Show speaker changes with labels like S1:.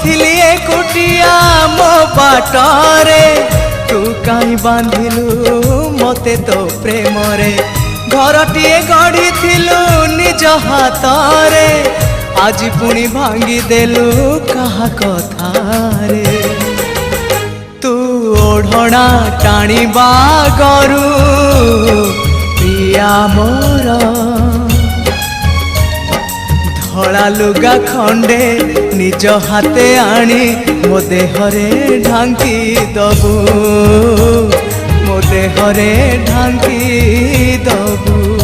S1: जाऊथिली एकुटिया मो बाटरे तू काई बांधिलु मते तो प्रेम रे घरटीए गढ़ी निज हाथरे आज पुणी भांगी देलु कहा कथारे तू ओढ़ना टाणीबा गरु प्रिया मोर धला लुगा खंडे निज हाथे आनी मो देहरे ढांकी दबु मो देहरे ढांकी दबु।